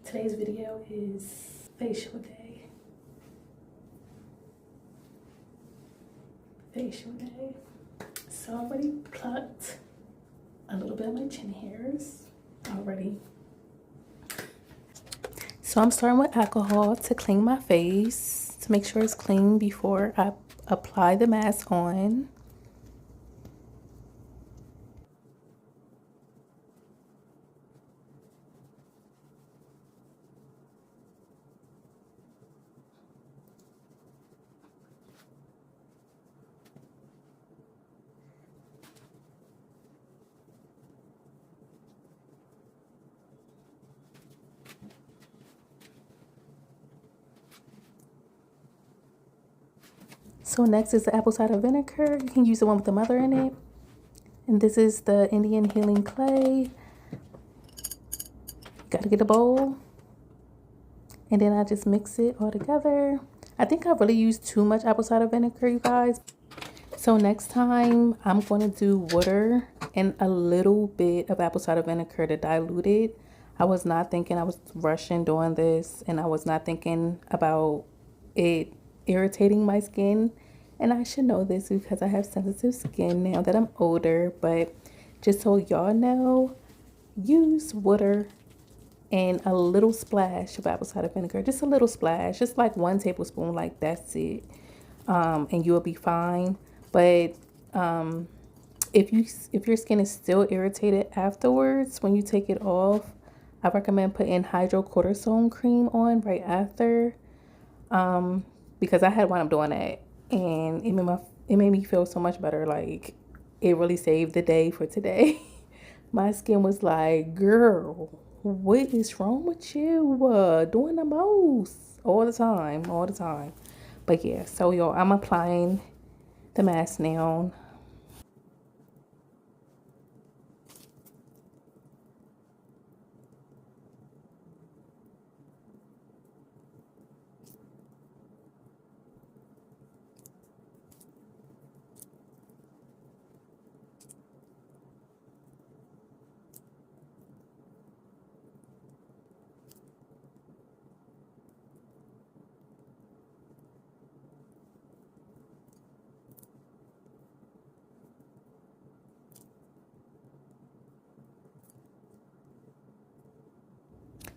Today's video is facial day. Facial day. So I already plucked a little bit of my chin hairs already. So I'm starting with alcohol to clean my face, to make sure it's clean before I apply the mask on. So next is the apple cider vinegar. You can use the one with the mother in it. And this is the Indian healing clay. Gotta get a bowl. And then I just mix it all together. I think I really used too much apple cider vinegar, you guys. So next time I'm going to do water and a little bit of apple cider vinegar to dilute it. I was not thinking, I was rushing doing this, and I was not thinking about it irritating my skin. And I should know this because I have sensitive skin now that I'm older. But just so y'all know, use water and a little splash of apple cider vinegar. Just a little splash, just like 1 tablespoon, like that's it. And you'll be fine. But if your skin is still irritated afterwards when you take it off, I recommend putting hydrocortisone cream on right after, because I had one up doing that, and it made me feel so much better. Like, it really saved the day for today. My skin was like, girl, what is wrong with you? Doing the most all the time. But yeah, so y'all, I'm applying the mask now.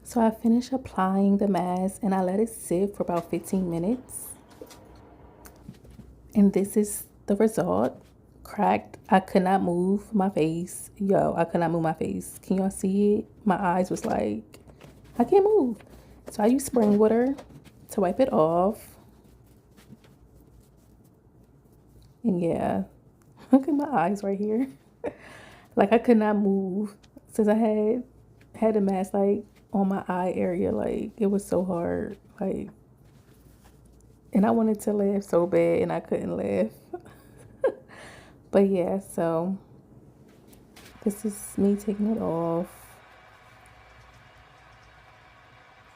So I finished applying the mask and I let it sit for about 15 minutes. And this is the result. Cracked. I could not move my face. Yo, I could not move my face. Can y'all see it? My eyes was like, I can't move. So I use spring water to wipe it off. And yeah, look at my eyes right here. Like, I could not move since I had a mask like on my eye area. Like, it was so hard. Like, and I wanted to laugh so bad and I couldn't laugh. But yeah, so this is me taking it off.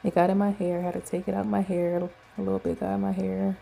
It got in my hair. I had to take it out my hair. A little bit got in my hair.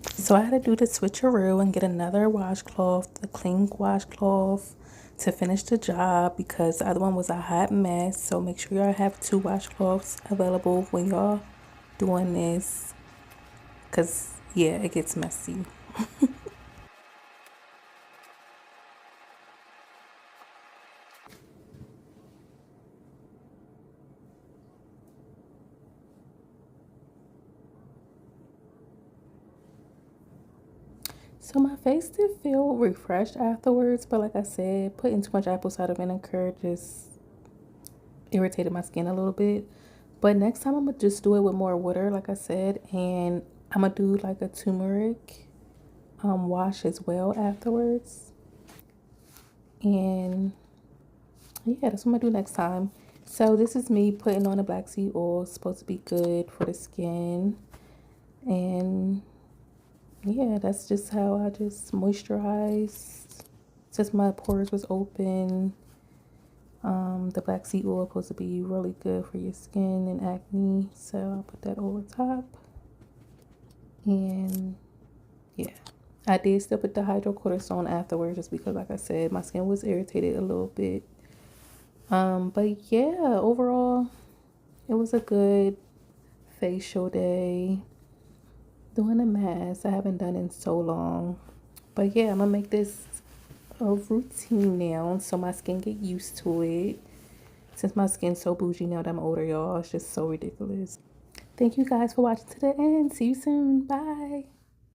So I had to do the switcheroo and get another washcloth, the clean washcloth, to finish the job because the other one was a hot mess. So make sure y'all have 2 washcloths available when y'all doing this, because yeah, it gets messy. So my face did feel refreshed afterwards, but like I said, putting too much apple cider vinegar just irritated my skin a little bit. But next time I'm gonna just do it with more water, like I said, and I'm gonna do like a turmeric wash as well afterwards. And yeah, that's what I'm gonna do next time. So this is me putting on the black seed oil. It's supposed to be good for the skin. And yeah, that's just how I just moisturized. Since my pores was open, the black seed oil is supposed to be really good for your skin and acne, so I'll put that over top. And yeah, I did still put the hydrocortisone afterwards, just because, like I said, my skin was irritated a little bit. But yeah, overall, it was a good facial day. Doing a mask, I haven't done in so long. But yeah, I'm gonna make this a routine now, so my skin get used to it. Since my skin's so bougie now that I'm older, y'all, it's just so ridiculous. Thank you guys for watching to the end. See you soon. Bye.